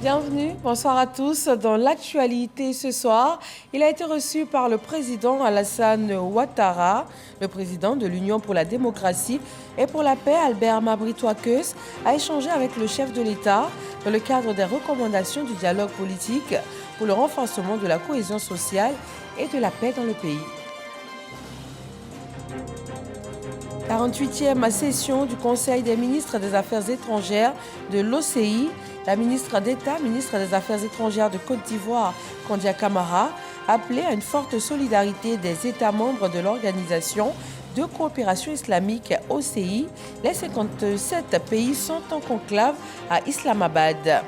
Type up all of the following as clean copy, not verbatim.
Bienvenue, bonsoir à tous. Dans l'actualité ce soir, il a été reçu par le président Alassane Ouattara, le président de l'Union pour la démocratie et pour la paix, Albert Mabry-Touakeus, a échangé avec le chef de l'État dans le cadre des recommandations du dialogue politique pour le renforcement de la cohésion sociale et de la paix dans le pays. 48e session du Conseil des ministres des Affaires étrangères de l'OCI. La ministre d'État, ministre des Affaires étrangères de Côte d'Ivoire, Kandia Camara, a appelé à une forte solidarité des États membres de l'Organisation de coopération islamique OCI. Les 57 pays sont en conclave à Islamabad.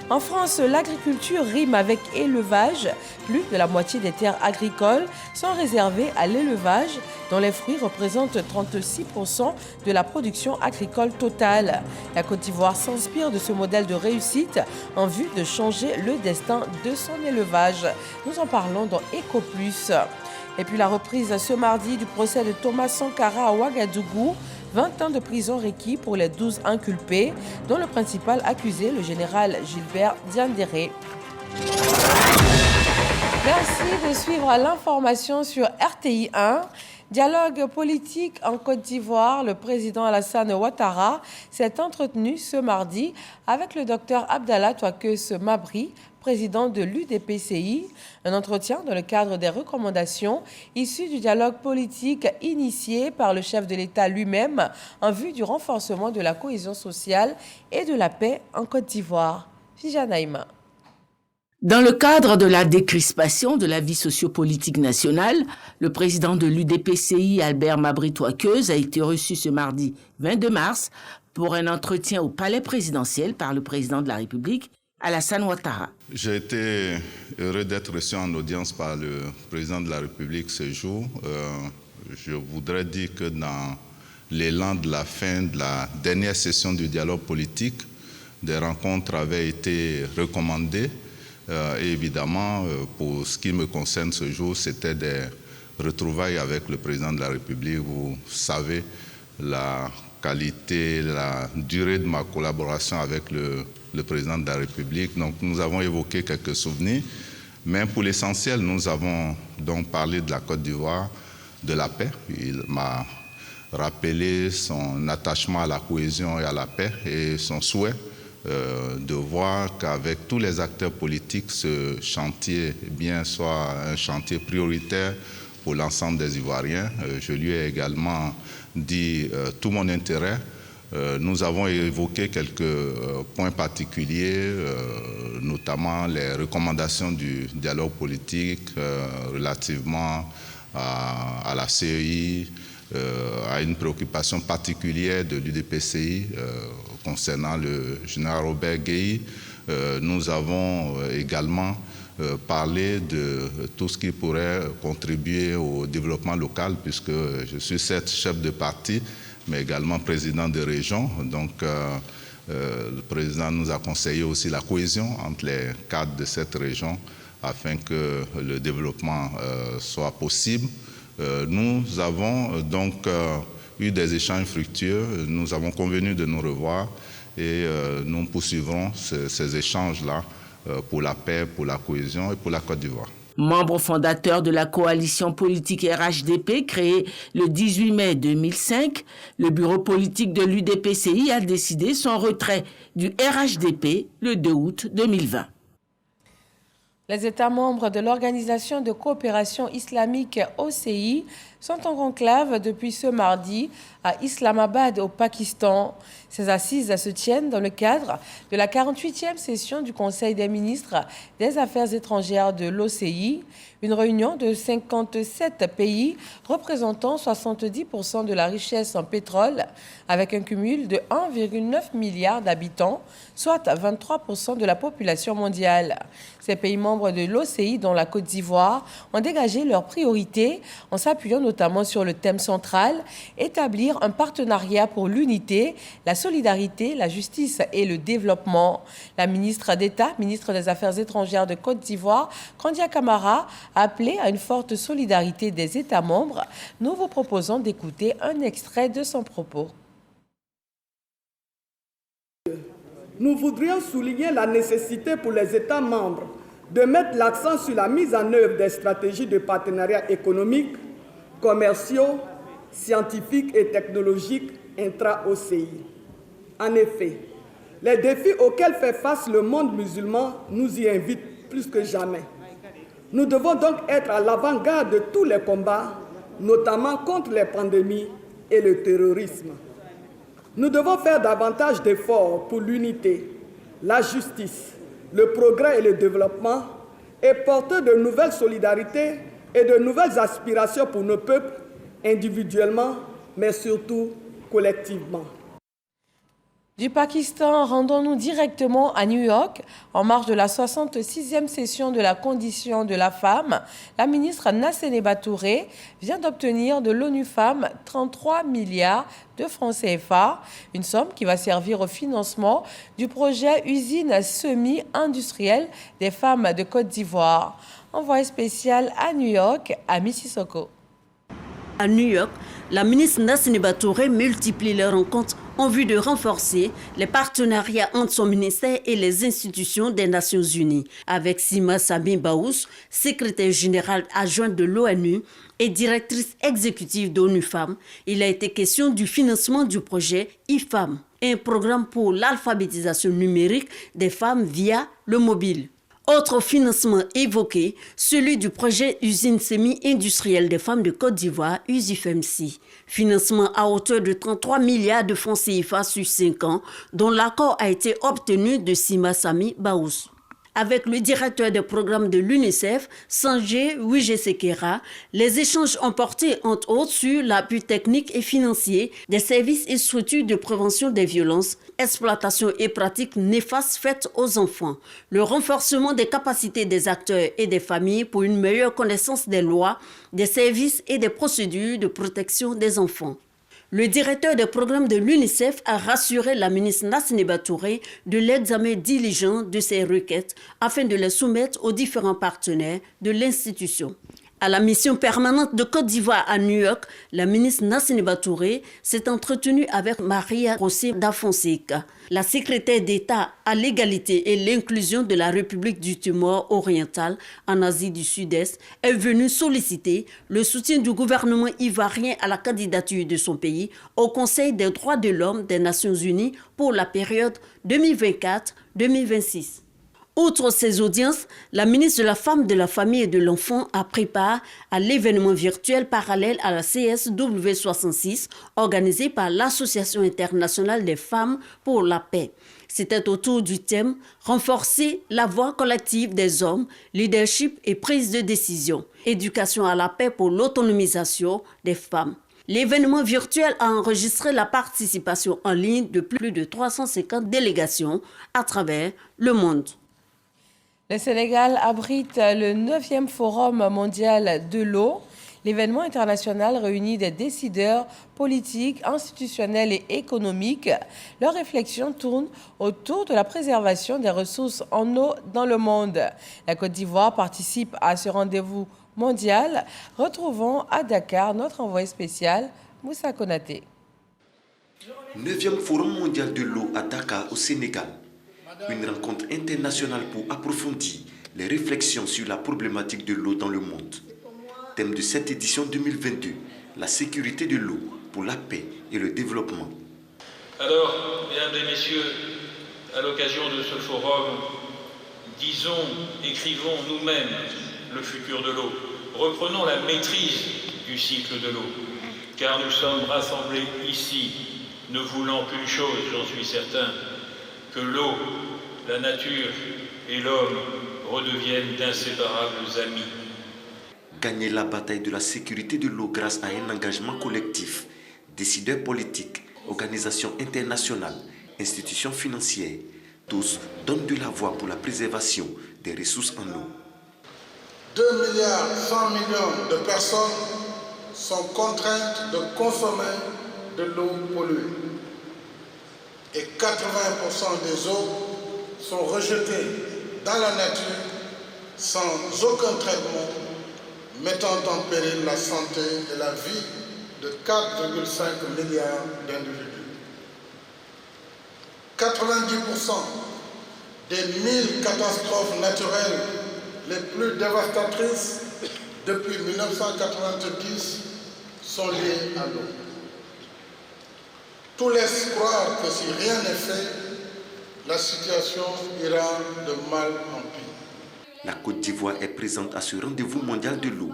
En France, l'agriculture rime avec élevage. Plus de la moitié des terres agricoles sont réservées à l'élevage, dont les fruits représentent 36% de la production agricole totale. La Côte d'Ivoire s'inspire de ce modèle de réussite en vue de changer le destin de son élevage. Nous en parlons dans Eco Plus. Et puis la reprise ce mardi du procès de Thomas Sankara à Ouagadougou. 20 ans de prison requis pour les 12 inculpés, dont le principal accusé, le général Gilbert Diendéré. Merci de suivre l'information sur RTI 1. Dialogue politique en Côte d'Ivoire. Le président Alassane Ouattara s'est entretenu ce mardi avec le docteur Abdallah Touakeus Mabry, président de l'UDPCI, un entretien dans le cadre des recommandations issues du dialogue politique initié par le chef de l'État lui-même en vue du renforcement de la cohésion sociale et de la paix en Côte d'Ivoire. Fija Naïma. Dans le cadre de la décrispation de la vie sociopolitique nationale, le président de l'UDPCI, Albert Mabry-Touakeus, a été reçu ce mardi 22 mars pour un entretien au palais présidentiel par le président de la République, Alassane Ouattara. J'ai été heureux d'être reçu en audience par le président de la République ce jour. Je voudrais dire que dans l'élan de la fin de la dernière session du dialogue politique, des rencontres avaient été recommandées. Et évidemment, pour ce qui me concerne ce jour, c'était des retrouvailles avec le président de la République. Vous savez la qualité, la durée de ma collaboration avec le président de la République. Donc nous avons évoqué quelques souvenirs, mais pour l'essentiel, nous avons donc parlé de la Côte d'Ivoire, de la paix. Il m'a rappelé son attachement à la cohésion et à la paix et son souhait de voir qu'avec tous les acteurs politiques, ce chantier soit un chantier prioritaire pour l'ensemble des Ivoiriens. Je lui ai également dit tout mon intérêt. Nous avons évoqué quelques points particuliers, notamment les recommandations du dialogue politique relativement à la CEI, à une préoccupation particulière de l'UDPCI concernant le général Robert Gueye. Nous avons également parlé de tout ce qui pourrait contribuer au développement local, puisque je suis certes chef de parti, mais également président de région. Donc, le président nous a conseillé aussi la cohésion entre les cadres de cette région afin que le développement soit possible. Nous avons donc eu des échanges fructueux. Nous avons convenu de nous revoir et nous poursuivrons ces échanges-là pour la paix, pour la cohésion et pour la Côte d'Ivoire. Membre fondateur de la coalition politique RHDP créée le 18 mai 2005, le bureau politique de l'UDPCI a décidé son retrait du RHDP le 2 août 2020. Les États membres de l'Organisation de coopération islamique OCI sont en conclave depuis ce mardi à Islamabad, au Pakistan. Ces assises se tiennent dans le cadre de la 48e session du Conseil des ministres des Affaires étrangères de l'OCI, une réunion de 57 pays représentant 70% de la richesse en pétrole, avec un cumul de 1,9 milliard d'habitants, soit 23% de la population mondiale. Ces pays membres de l'OCI, dont la Côte d'Ivoire, ont dégagé leurs priorités en s'appuyant notamment sur le thème central, établir un partenariat pour l'unité, la solidarité, la justice et le développement. La ministre d'État, ministre des Affaires étrangères de Côte d'Ivoire, Kandia Camara, a appelé à une forte solidarité des États membres. Nous vous proposons d'écouter un extrait de son propos. nous voudrions souligner la nécessité pour les États membres de mettre l'accent sur la mise en œuvre des stratégies de partenariat économiques, commerciaux, scientifiques et technologiques intra-OCI. En effet, les défis auxquels fait face le monde musulman nous y invitent plus que jamais. Nous devons donc être à l'avant-garde de tous les combats, notamment contre les pandémies et le terrorisme. Nous devons faire davantage d'efforts pour l'unité, la justice, le progrès et le développement et porter de nouvelles solidarités et de nouvelles aspirations pour nos peuples, individuellement, mais surtout collectivement. Du Pakistan, rendons-nous directement à New York. En marge de la 66e session de la condition de la femme, la ministre Nasseneba Touré vient d'obtenir de l'ONU Femmes 33 milliards de francs CFA, une somme qui va servir au financement du projet usine semi-industrielle des femmes de Côte d'Ivoire. Envoyé spécial à New York, à Mississauga. À New York, la ministre Nasseneba Touré multiplie les rencontres en vue de renforcer les partenariats entre son ministère et les institutions des Nations Unies. Avec Sima Sami Baous, secrétaire générale adjointe de l'ONU et directrice exécutive d'ONU Femmes, il a été question du financement du projet e-Femmes, un programme pour l'alphabétisation numérique des femmes via le mobile. Autre financement évoqué, celui du projet usine semi-industrielle des femmes de Côte d'Ivoire, USIFEMC. Financement à hauteur de 33 milliards de francs CFA sur 5 ans, dont l'accord a été obtenu de Sima Sami Baous. Avec le directeur des programmes de l'UNICEF, Sanjay Wijesekera, les échanges ont porté entre autres sur l'appui technique et financier des services et structures de prévention des violences, exploitation et pratiques néfastes faites aux enfants, le renforcement des capacités des acteurs et des familles pour une meilleure connaissance des lois, des services et des procédures de protection des enfants. Le directeur des programmes de l'UNICEF a rassuré la ministre Nasseneba Touré de l'examen diligent de ces requêtes afin de les soumettre aux différents partenaires de l'institution. À la mission permanente de Côte d'Ivoire à New York, la ministre Nasseneba Touré s'est entretenue avec Maria José da Fonseca, la secrétaire d'État à l'égalité et l'inclusion de la République du Timor oriental en Asie du Sud-Est, est venue solliciter le soutien du gouvernement ivoirien à la candidature de son pays au Conseil des droits de l'homme des Nations Unies pour la période 2024-2026. Outre ces audiences, la ministre de la Femme, de la Famille et de l'Enfant a pris part à l'événement virtuel parallèle à la CSW66 organisé par l'Association internationale des femmes pour la paix. C'était autour du thème « Renforcer la voix collective des hommes, leadership et prise de décision, éducation à la paix pour l'autonomisation des femmes ». L'événement virtuel a enregistré la participation en ligne de plus de 350 délégations à travers le monde. Le Sénégal abrite le 9e Forum mondial de l'eau. L'événement international réunit des décideurs politiques, institutionnels et économiques. Leurs réflexions tournent autour de la préservation des ressources en eau dans le monde. La Côte d'Ivoire participe à ce rendez-vous mondial. Retrouvons à Dakar notre envoyé spécial, Moussa Konaté. 9e Forum mondial de l'eau à Dakar au Sénégal. Une rencontre internationale pour approfondir les réflexions sur la problématique de l'eau dans le monde. Thème de cette édition 2022, la sécurité de l'eau pour la paix et le développement. Alors, mesdames et messieurs, à l'occasion de ce forum, disons, écrivons nous-mêmes le futur de l'eau. Reprenons la maîtrise du cycle de l'eau, car nous sommes rassemblés ici, ne voulant qu'une chose, j'en suis certain, que l'eau, la nature et l'homme redeviennent d'inséparables amis. Gagner la bataille de la sécurité de l'eau grâce à un engagement collectif, décideurs politiques, organisations internationales, institutions financières, tous donnent de la voix pour la préservation des ressources en eau. 2,1 milliards de personnes sont contraintes de consommer de l'eau polluée. Et 80% des eaux sont rejetées dans la nature sans aucun traitement, mettant en péril la santé et la vie de 4,5 milliards d'individus. 80% 90% des 1000 catastrophes naturelles les plus dévastatrices depuis 1990 sont liées à l'eau. Tout laisse croire que si rien n'est fait, la situation ira de mal en pire. La Côte d'Ivoire est présente à ce rendez-vous mondial de l'eau.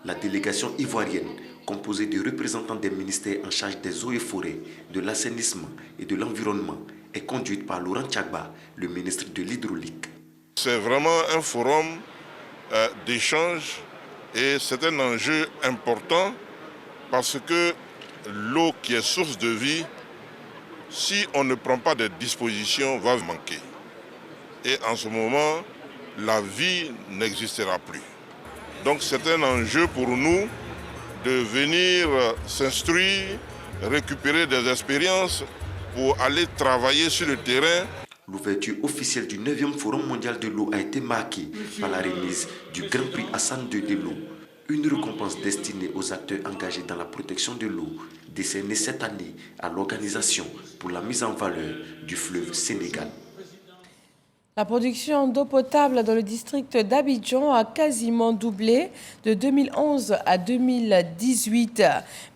La délégation ivoirienne, composée de représentants des ministères en charge des eaux et forêts, de l'assainissement et de l'environnement, est conduite par Laurent Tchagba, le ministre de l'Hydraulique. C'est vraiment un forum d'échange et c'est un enjeu important parce que l'eau qui est source de vie, si on ne prend pas de dispositions, va manquer. Et en ce moment, la vie n'existera plus. Donc c'est un enjeu pour nous de venir s'instruire, récupérer des expériences pour aller travailler sur le terrain. L'ouverture officielle du 9e Forum mondial de l'eau a été marquée par la remise du Grand Prix Hassan II de l'eau, une récompense destinée aux acteurs engagés dans la protection de l'eau, décernée cette année à l'Organisation pour la mise en valeur du fleuve Sénégal. La production d'eau potable dans le district d'Abidjan a quasiment doublé de 2011 à 2018.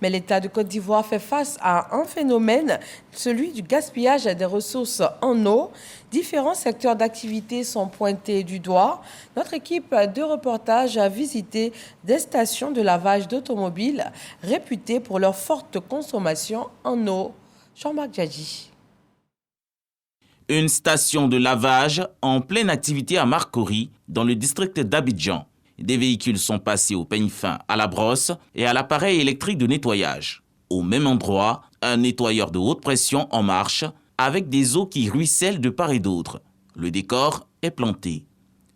Mais l'État de Côte d'Ivoire fait face à un phénomène, celui du gaspillage des ressources en eau. Différents secteurs d'activité sont pointés du doigt. Notre équipe de reportage a visité des stations de lavage d'automobiles réputées pour leur forte consommation en eau. Jean-Marc Djadji. Une station de lavage en pleine activité à Marcory, dans le district d'Abidjan. Des véhicules sont passés au peigne fin, à la brosse et à l'appareil électrique de nettoyage. Au même endroit, un nettoyeur de haute pression en marche, avec des eaux qui ruissellent de part et d'autre. Le décor est planté.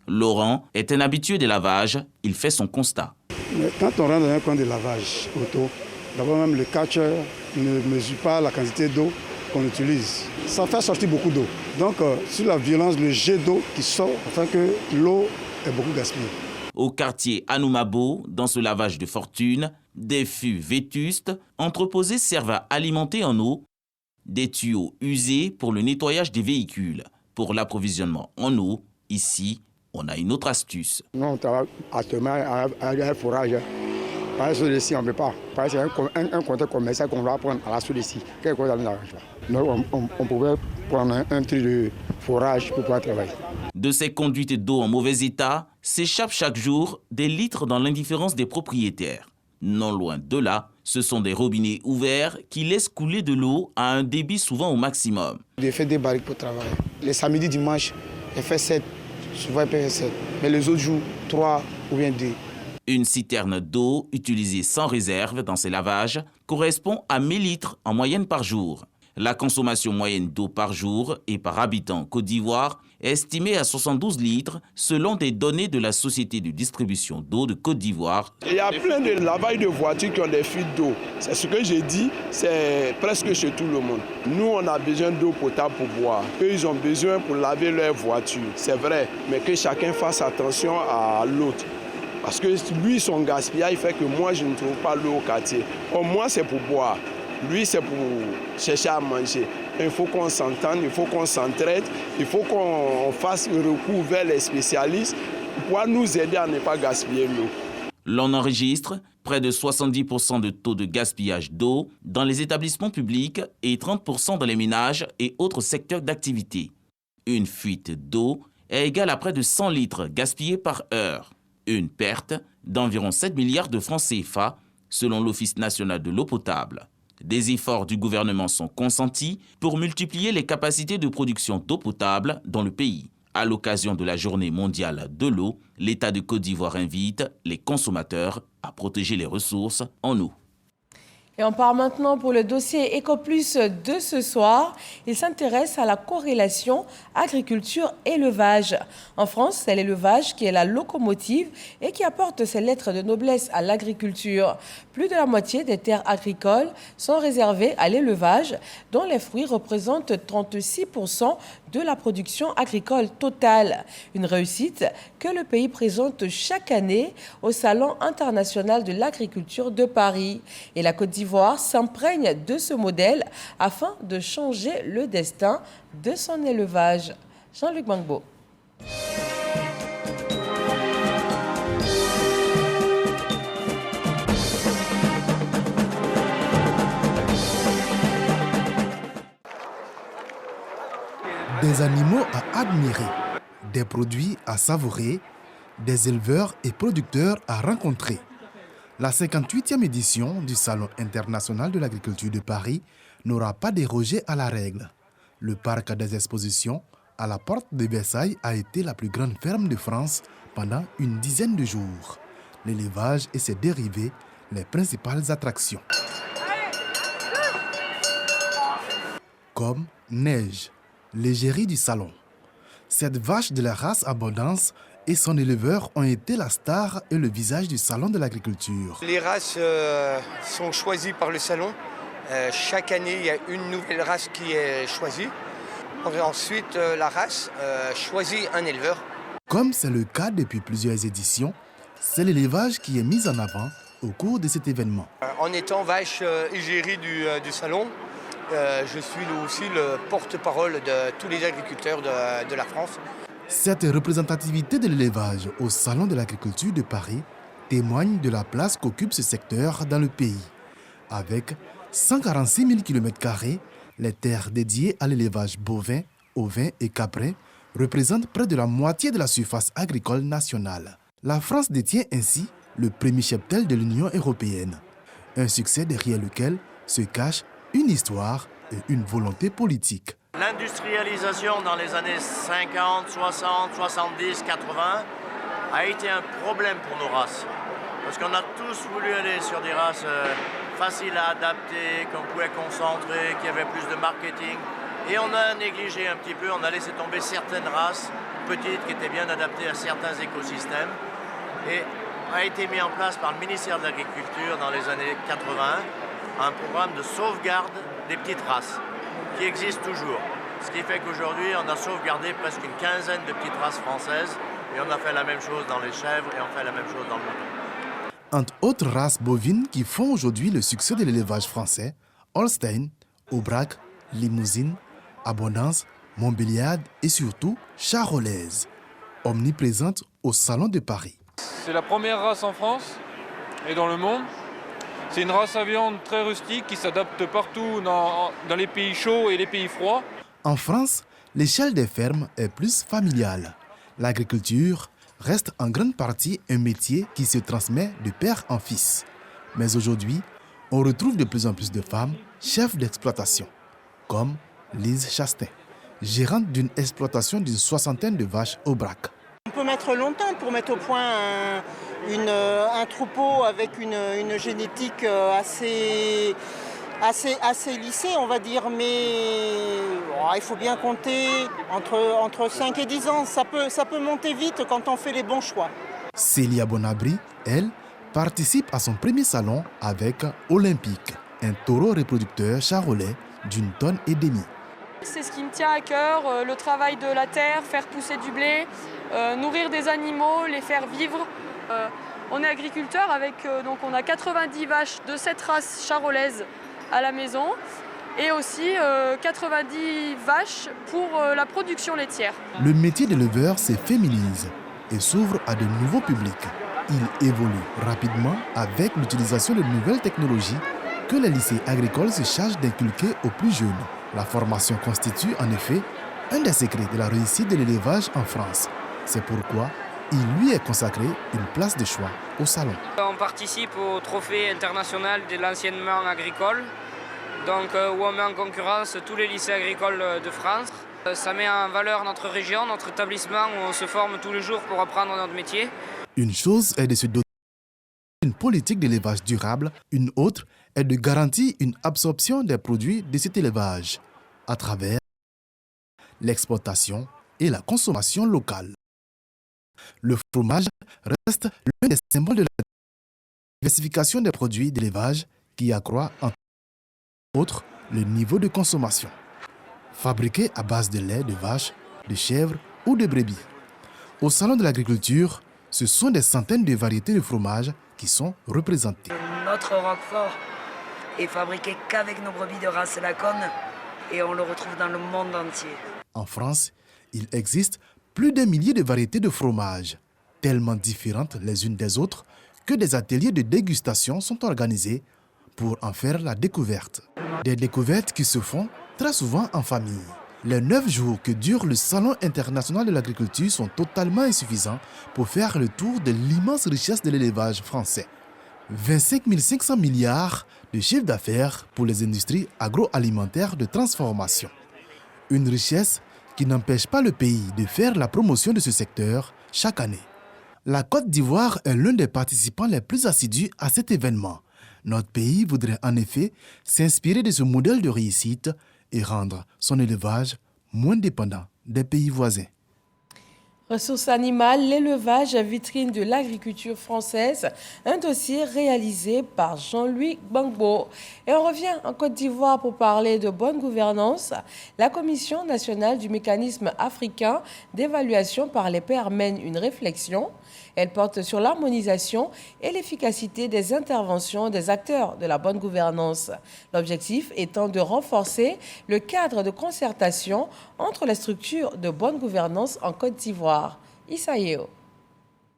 Laurent est un habitué des lavages, il fait son constat. Mais quand on rentre dans un coin de lavage auto, d'abord même le catcher ne mesure pas la quantité d'eau qu'on utilise. Ça fait sortir beaucoup d'eau. Donc, sur la violence, le jet d'eau qui sort, afin que l'eau est beaucoup gaspillée. Au quartier Anoumabo, dans ce lavage de fortune, des fûts vétustes entreposés servent à alimenter en eau des tuyaux usés pour le nettoyage des véhicules. Pour l'approvisionnement en eau, ici, on a une autre astuce. Nous, on travaille actuellement avec un forage. Par la source on ne peut pas. C'est un compteur commercial qu'on va prendre à la source. Quelque chose dans l'arrangement. On pouvait prendre un truc de forage pour pouvoir travailler. De ces conduites d'eau en mauvais état, s'échappent chaque jour des litres dans l'indifférence des propriétaires. Non loin de là, ce sont des robinets ouverts qui laissent couler de l'eau à un débit souvent au maximum. J'ai fait des barriques pour travailler. Les samedis, dimanches, j'ai fait 7. Souvent, il fait 7. Mais les autres jours, 3 ou bien 2. Une citerne d'eau utilisée sans réserve dans ces lavages correspond à 1000 litres en moyenne par jour. La consommation moyenne d'eau par jour et par habitant en Côte d'Ivoire est estimée à 72 litres selon des données de la Société de distribution d'eau de Côte d'Ivoire. Il y a plein de lavages de voitures qui ont des fuites d'eau. C'est ce que j'ai dit, c'est presque chez tout le monde. Nous, on a besoin d'eau potable pour boire. Eux, ils ont besoin pour laver leur voiture. C'est vrai, mais que chacun fasse attention à l'autre. Parce que lui, son gaspillage fait que moi, je ne trouve pas l'eau au quartier. Or, moi, c'est pour boire. Lui, c'est pour chercher à manger. Il faut qu'on s'entende, il faut qu'on s'entraide, il faut qu'on fasse le recours vers les spécialistes pour nous aider à ne pas gaspiller l'eau. L'on enregistre près de 70% de taux de gaspillage d'eau dans les établissements publics et 30% dans les ménages et autres secteurs d'activité. Une fuite d'eau est égale à près de 100 litres gaspillés par heure. Une perte d'environ 7 milliards de francs CFA, selon l'Office national de l'eau potable. Des efforts du gouvernement sont consentis pour multiplier les capacités de production d'eau potable dans le pays. À l'occasion de la Journée mondiale de l'eau, l'État de Côte d'Ivoire invite les consommateurs à protéger les ressources en eau. Et on part maintenant pour le dossier EcoPlus de ce soir. Il s'intéresse à la corrélation agriculture-élevage. En France, c'est l'élevage qui est la locomotive et qui apporte ses lettres de noblesse à l'agriculture. Plus de la moitié des terres agricoles sont réservées à l'élevage, dont les fruits représentent 36% de la production agricole totale. Une réussite que le pays présente chaque année au Salon international de l'agriculture de Paris. Et la Côte d'Ivoire s'imprègne de ce modèle afin de changer le destin de son élevage. Jean-Luc Bangbo. Des animaux à admirer, des produits à savourer, des éleveurs et producteurs à rencontrer. La 58e édition du Salon international de l'agriculture de Paris n'aura pas dérogé à la règle. Le parc des expositions, à la porte de Versailles, a été la plus grande ferme de France pendant une dizaine de jours. L'élevage et ses dérivés, les principales attractions. Comme Neige, l'égérie du salon. Cette vache de la race Abondance et son éleveur ont été la star et le visage du salon de l'agriculture. Les races sont choisies par le salon. Chaque année, il y a une nouvelle race qui est choisie. Ensuite, la race choisit un éleveur. Comme c'est le cas depuis plusieurs éditions, c'est l'élevage qui est mis en avant au cours de cet événement. En étant vache égérie du salon, je suis aussi le porte-parole de tous les agriculteurs de la France. Cette représentativité de l'élevage au Salon de l'agriculture de Paris témoigne de la place qu'occupe ce secteur dans le pays. Avec 146 000 km², les terres dédiées à l'élevage bovin, ovin et caprin représentent près de la moitié de la surface agricole nationale. La France détient ainsi le premier cheptel de l'Union européenne. Un succès derrière lequel se cache une histoire et une volonté politique. L'industrialisation dans les années 50, 60, 70, 80 a été un problème pour nos races. Parce qu'on a tous voulu aller sur des races faciles à adapter, qu'on pouvait concentrer, qui avaient plus de marketing. Et on a négligé un petit peu, on a laissé tomber certaines races petites qui étaient bien adaptées à certains écosystèmes. Et a été mis en place par le ministère de l'Agriculture dans les années 80 un programme de sauvegarde des petites races qui existe toujours. Ce qui fait qu'aujourd'hui, on a sauvegardé presque une quinzaine de petites races françaises et on a fait la même chose dans les chèvres et on fait la même chose dans le mouton. Entre autres races bovines qui font aujourd'hui le succès de l'élevage français, Holstein, Aubrac, Limousine, Abondance, Montbéliarde et surtout Charolaise, omniprésente au Salon de Paris. C'est la première race en France et dans le monde. C'est une race à viande très rustique qui s'adapte partout dans les pays chauds et les pays froids. En France, l'échelle des fermes est plus familiale. L'agriculture reste en grande partie un métier qui se transmet de père en fils. Mais aujourd'hui, on retrouve de plus en plus de femmes chefs d'exploitation, comme Lise Chastain, gérante d'une exploitation d'une soixantaine de vaches au Aubrac. On peut mettre longtemps pour mettre au point un troupeau avec une génétique assez lissée, on va dire, mais il faut bien compter entre 5 et 10 ans. Ça peut monter vite quand on fait les bons choix. Célia Bonabri, elle, participe à son premier salon avec Olympique, un taureau reproducteur charolais d'une tonne et demie. C'est ce qui me tient à cœur, le travail de la terre, faire pousser du blé, nourrir des animaux, les faire vivre. On est agriculteur donc on a 90 vaches de cette race charolaise à la maison et aussi 90 vaches pour la production laitière. Le métier d'éleveur se féminise et s'ouvre à de nouveaux publics. Il évolue rapidement avec l'utilisation de nouvelles technologies que les lycées agricoles se chargent d'inculquer aux plus jeunes. La formation constitue en effet un des secrets de la réussite de l'élevage en France. C'est pourquoi il lui est consacré une place de choix au salon. On participe au trophée international de l'enseignement agricole, donc où on met en concurrence tous les lycées agricoles de France. Ça met en valeur notre région, notre établissement où on se forme tous les jours pour apprendre notre métier. Une chose est de se doter d'une politique d'élevage durable, une autre est de garantir une absorption des produits de cet élevage à travers l'exportation et la consommation locale. Le fromage reste l'un des symboles de la diversification des produits d'élevage qui accroît entre autres le niveau de consommation. fabriqués à base de lait de vache, de chèvre ou de brebis. Au Salon de l'agriculture, ce sont des centaines de variétés de fromages qui sont représentées. Notre Roquefort est fabriqué qu'avec nos brebis de race Laconne et on le retrouve dans le monde entier. En France, il existe plus d'un millier de variétés de fromages, tellement différentes les unes des autres que des ateliers de dégustation sont organisés pour en faire la découverte. Des découvertes qui se font très souvent en famille. Les 9 jours que dure le Salon international de l'agriculture sont totalement insuffisants pour faire le tour de l'immense richesse de l'élevage français. 25 500 milliards de chiffre d'affaires pour les industries agroalimentaires de transformation. Une richesse qui n'empêche pas le pays de faire la promotion de ce secteur chaque année. La Côte d'Ivoire est l'un des participants les plus assidus à cet événement. Notre pays voudrait en effet s'inspirer de ce modèle de réussite et rendre son élevage moins dépendant des pays voisins. Ressources animales, l'élevage, vitrine de l'agriculture française, un dossier réalisé par Jean-Louis Gbangbo. Et on revient en Côte d'Ivoire pour parler de bonne gouvernance. La Commission nationale du mécanisme africain d'évaluation par les pairs mène une réflexion. Elle porte sur l'harmonisation et l'efficacité des interventions des acteurs de la bonne gouvernance. L'objectif étant de renforcer le cadre de concertation entre les structures de bonne gouvernance en Côte d'Ivoire. Issa Yeo.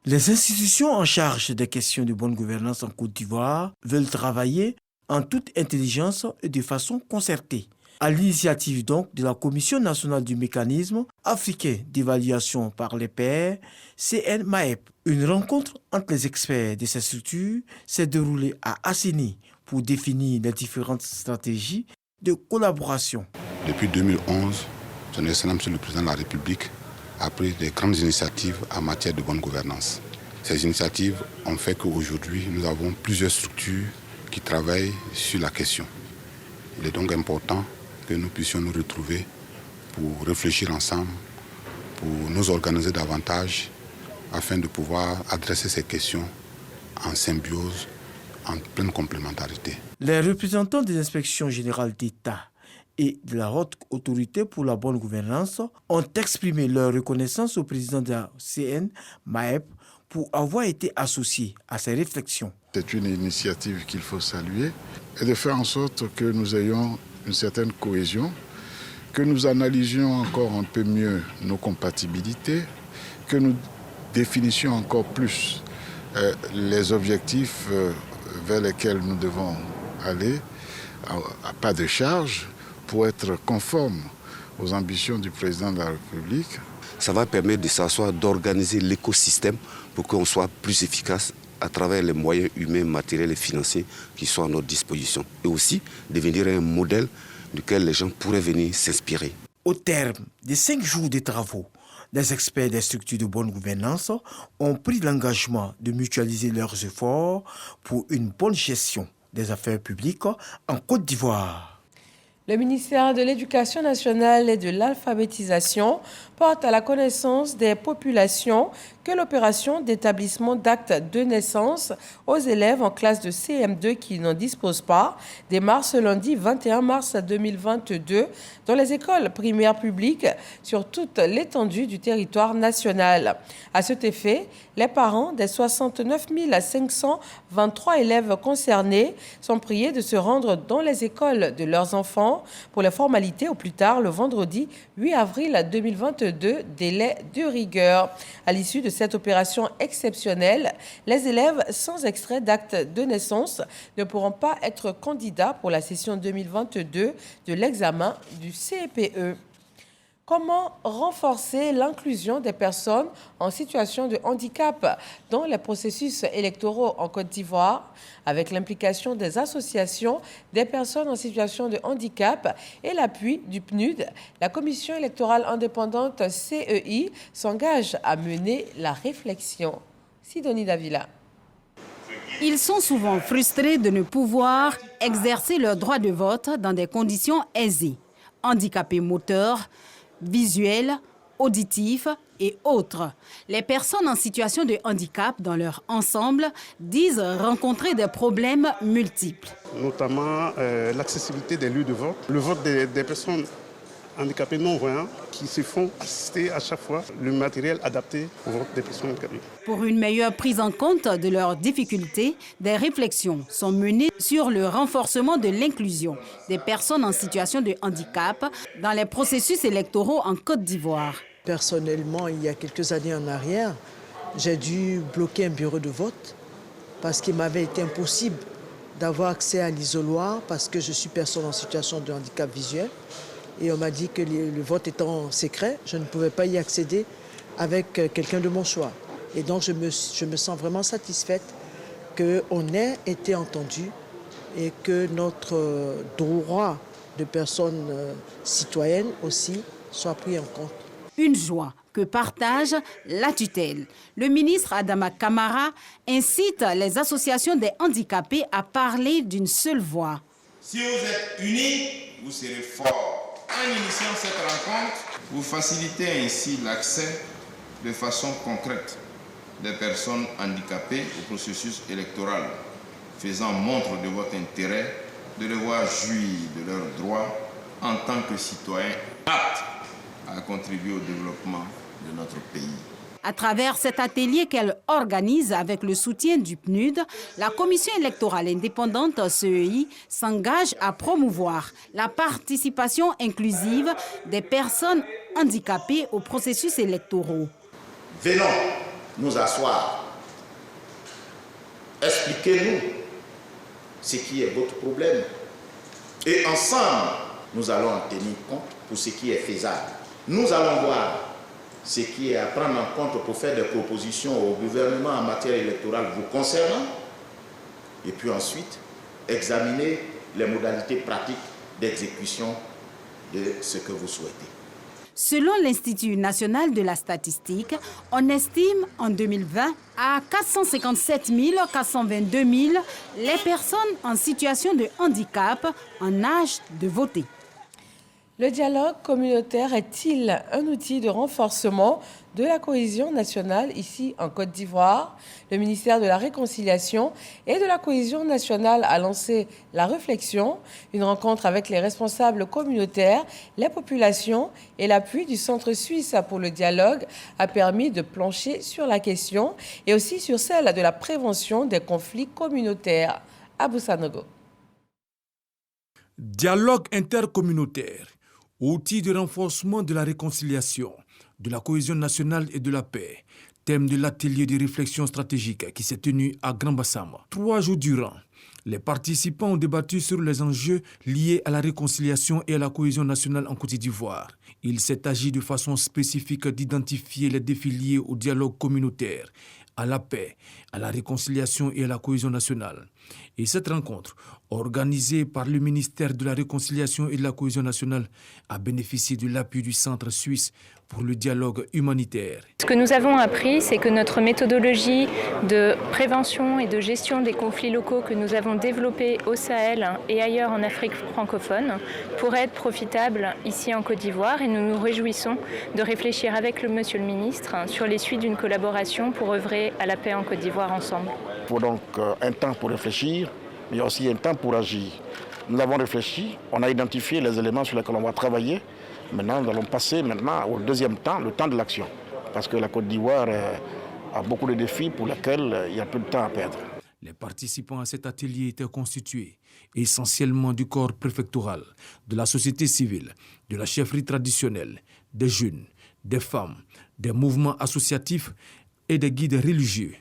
Les institutions en charge des questions de bonne gouvernance en Côte d'Ivoire veulent travailler en toute intelligence et de façon concertée. À l'initiative donc de la Commission nationale du mécanisme africain d'évaluation par les pairs, CNMAEP. Une rencontre entre les experts de ces structures s'est déroulée à Assini pour définir les différentes stratégies de collaboration. Depuis 2011, son Excellence Monsieur le Président de la République a pris de grandes initiatives en matière de bonne gouvernance. Ces initiatives ont fait qu'aujourd'hui, nous avons plusieurs structures qui travaillent sur la question. Il est donc important que nous puissions nous retrouver pour réfléchir ensemble, pour nous organiser davantage afin de pouvoir adresser ces questions en symbiose, en pleine complémentarité. Les représentants des inspections générales d'État et de la Haute Autorité pour la bonne gouvernance ont exprimé leur reconnaissance au président de la CNMAEP pour avoir été associé à ces réflexions. C'est une initiative qu'il faut saluer et de faire en sorte que nous ayons une certaine cohésion, que nous analysions encore un peu mieux nos compatibilités, que nous définissions encore plus les objectifs vers lesquels nous devons aller à pas de charge pour être conformes aux ambitions du président de la République. Ça va permettre de s'asseoir, d'organiser l'écosystème pour qu'on soit plus efficace à travers les moyens humains, matériels et financiers qui sont à notre disposition. Et aussi devenir un modèle duquel les gens pourraient venir s'inspirer. Au terme des 5 jours de travaux, les experts des structures de bonne gouvernance ont pris l'engagement de mutualiser leurs efforts pour une bonne gestion des affaires publiques en Côte d'Ivoire. Le ministère de l'Éducation nationale et de l'alphabétisation porte à la connaissance des populations que l'opération d'établissement d'actes de naissance aux élèves en classe de CM2 qui n'en disposent pas démarre ce lundi 21 mars 2022 dans les écoles primaires publiques sur toute l'étendue du territoire national. À cet effet, les parents des 69 523 élèves concernés sont priés de se rendre dans les écoles de leurs enfants pour les formalités au plus tard le vendredi 8 avril 2022, délai de rigueur. À l'issue de cette opération exceptionnelle, les élèves sans extrait d'acte de naissance ne pourront pas être candidats pour la session 2022 de l'examen du CPE. Comment renforcer l'inclusion des personnes en situation de handicap dans les processus électoraux en Côte d'Ivoire, avec l'implication des associations des personnes en situation de handicap et l'appui du PNUD, la Commission électorale indépendante CEI s'engage à mener la réflexion. Sidonie Davila. Ils sont souvent frustrés de ne pouvoir exercer leur droit de vote dans des conditions aisées. Handicapés moteurs, visuels, auditifs et autres. Les personnes en situation de handicap dans leur ensemble disent rencontrer des problèmes multiples. Notamment l'accessibilité des lieux de vote, le vote des personnes handicapés non-voyants qui se font assister à chaque fois le matériel adapté aux votes des personnes handicapées. Pour une meilleure prise en compte de leurs difficultés, des réflexions sont menées sur le renforcement de l'inclusion des personnes en situation de handicap dans les processus électoraux en Côte d'Ivoire. Personnellement, il y a quelques années en arrière, j'ai dû bloquer un bureau de vote parce qu'il m'avait été impossible d'avoir accès à l'isoloir parce que je suis personne en situation de handicap visuel. Et on m'a dit que le vote étant secret, je ne pouvais pas y accéder avec quelqu'un de mon choix. Et donc je me sens vraiment satisfaite qu'on ait été entendu et que notre droit de personne citoyenne aussi soit pris en compte. Une joie que partage la tutelle. Le ministre Adama Kamara incite les associations des handicapés à parler d'une seule voix. Si vous êtes unis, vous serez forts. En initiant cette rencontre, vous facilitez ainsi l'accès de façon concrète des personnes handicapées au processus électoral, faisant montre de votre intérêt de les voir jouir de leurs droits en tant que citoyens aptes à contribuer au développement de notre pays. À travers cet atelier qu'elle organise avec le soutien du PNUD, la Commission électorale indépendante CEI s'engage à promouvoir la participation inclusive des personnes handicapées aux processus électoraux. Venons nous asseoir. Expliquez-nous ce qui est votre problème. Et ensemble, nous allons en tenir compte pour ce qui est faisable. Nous allons voir ce qui est à prendre en compte pour faire des propositions au gouvernement en matière électorale vous concernant. Et puis ensuite, examiner les modalités pratiques d'exécution de ce que vous souhaitez. Selon l'Institut national de la statistique, on estime en 2020 à 457 422 000 les personnes en situation de handicap en âge de voter. Le dialogue communautaire est-il un outil de renforcement de la cohésion nationale ici en Côte d'Ivoire? Le ministère de la Réconciliation et de la Cohésion nationale a lancé la réflexion. Une rencontre avec les responsables communautaires, les populations et l'appui du Centre suisse pour le dialogue a permis de plancher sur la question et aussi sur celle de la prévention des conflits communautaires. Abou Sanogo. Dialogue intercommunautaire. Outil de renforcement de la réconciliation, de la cohésion nationale et de la paix. Thème de l'atelier de réflexion stratégique qui s'est tenu à Grand Bassam. 3 jours durant, les participants ont débattu sur les enjeux liés à la réconciliation et à la cohésion nationale en Côte d'Ivoire. Il s'est agi de façon spécifique d'identifier les défis liés au dialogue communautaire, à la paix, à la réconciliation et à la cohésion nationale. Et cette rencontre, organisée par le ministère de la Réconciliation et de la Cohésion nationale, a bénéficié de l'appui du Centre suisse pour le dialogue humanitaire. Ce que nous avons appris, c'est que notre méthodologie de prévention et de gestion des conflits locaux que nous avons développée au Sahel et ailleurs en Afrique francophone pourrait être profitable ici en Côte d'Ivoire et nous nous réjouissons de réfléchir avec monsieur le ministre sur les suites d'une collaboration pour œuvrer à la paix en Côte d'Ivoire ensemble. Il faut donc un temps pour réfléchir, mais il y a aussi un temps pour agir. Nous avons réfléchi, on a identifié les éléments sur lesquels on va travailler. Maintenant, nous allons passer au deuxième temps, le temps de l'action. Parce que la Côte d'Ivoire a beaucoup de défis pour lesquels il y a peu de temps à perdre. Les participants à cet atelier étaient constitués essentiellement du corps préfectoral, de la société civile, de la chefferie traditionnelle, des jeunes, des femmes, des mouvements associatifs et des guides religieux.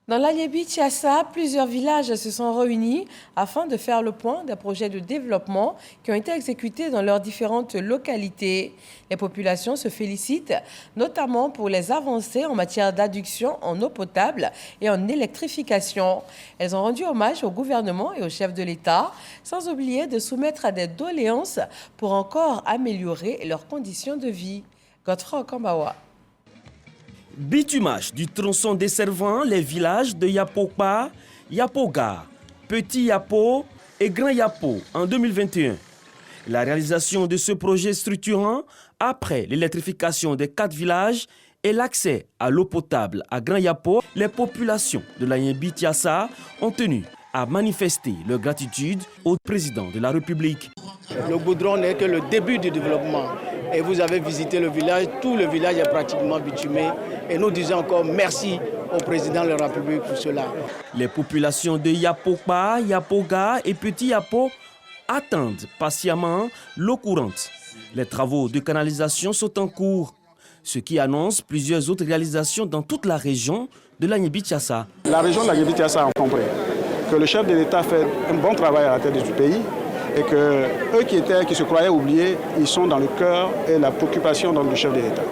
Dans l'Aliébi-Tiassa, plusieurs villages se sont réunis afin de faire le point des projets de développement qui ont été exécutés dans leurs différentes localités. Les populations se félicitent notamment pour les avancées en matière d'adduction en eau potable et en électrification. Elles ont rendu hommage au gouvernement et au chef de l'État, sans oublier de soumettre à des doléances pour encore améliorer leurs conditions de vie. Godfrey Okambawa. Bitumage du tronçon desservant les villages de Yapopa, Yapoga, Petit Yapo et Grand Yapo en 2021. La réalisation de ce projet structurant, après l'électrification des 4 villages et l'accès à l'eau potable à Grand Yapo, les populations de l'Aliébi-Tiassa ont tenu à manifester leur gratitude au président de la République. Le goudron n'est que le début du développement. Et vous avez visité le village, tout le village est pratiquement bitumé. Et nous disons encore merci au président de la République pour cela. Les populations de Yapokpa, Yapoga et Petit Yapo attendent patiemment l'eau courante. Les travaux de canalisation sont en cours, ce qui annonce plusieurs autres réalisations dans toute la région de l'Agnébi-Tiassa. La région de l'Agnébi-Tiassa a compris que le chef de l'État fait un bon travail à la tête du pays et que eux qui se croyaient oubliés, ils sont dans le cœur et la préoccupation du chef de l'État.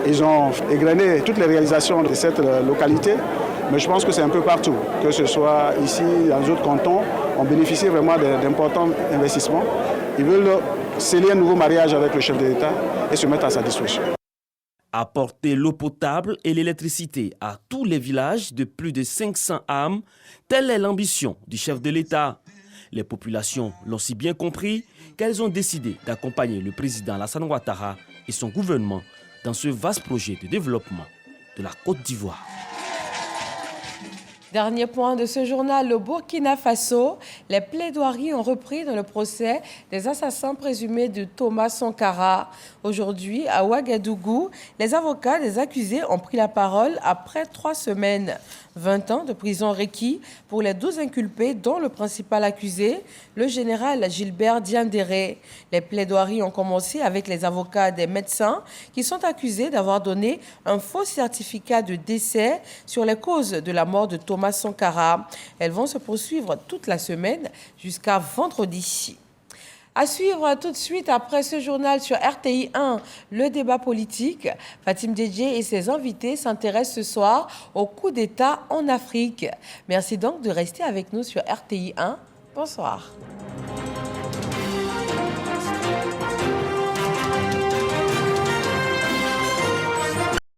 Ils ont égrené toutes les réalisations de cette localité, mais je pense que c'est un peu partout, que ce soit ici, dans les autres cantons, on bénéficie vraiment d'importants investissements. Ils veulent sceller un nouveau mariage avec le chef de l'État et se mettre à sa disposition. Apporter l'eau potable et l'électricité à tous les villages de plus de 500 âmes, telle est l'ambition du chef de l'État. Les populations l'ont si bien compris qu'elles ont décidé d'accompagner le président Alassane Ouattara et son gouvernement dans ce vaste projet de développement de la Côte d'Ivoire. Dernier point de ce journal, le Burkina Faso. Les plaidoiries ont repris dans le procès des assassins présumés de Thomas Sankara. Aujourd'hui, à Ouagadougou, les avocats des accusés ont pris la parole après 3 semaines. 20 ans de prison requis pour les 12 inculpés, dont le principal accusé, le général Gilbert Diendéré. Les plaidoiries ont commencé avec les avocats des médecins qui sont accusés d'avoir donné un faux certificat de décès sur les causes de la mort de Thomas Sankara. Elles vont se poursuivre toute la semaine jusqu'à vendredi. À suivre tout de suite après ce journal sur RTI 1, le débat politique. Fatim Djedje et ses invités s'intéressent ce soir au coup d'État en Afrique. Merci donc de rester avec nous sur RTI 1. Bonsoir.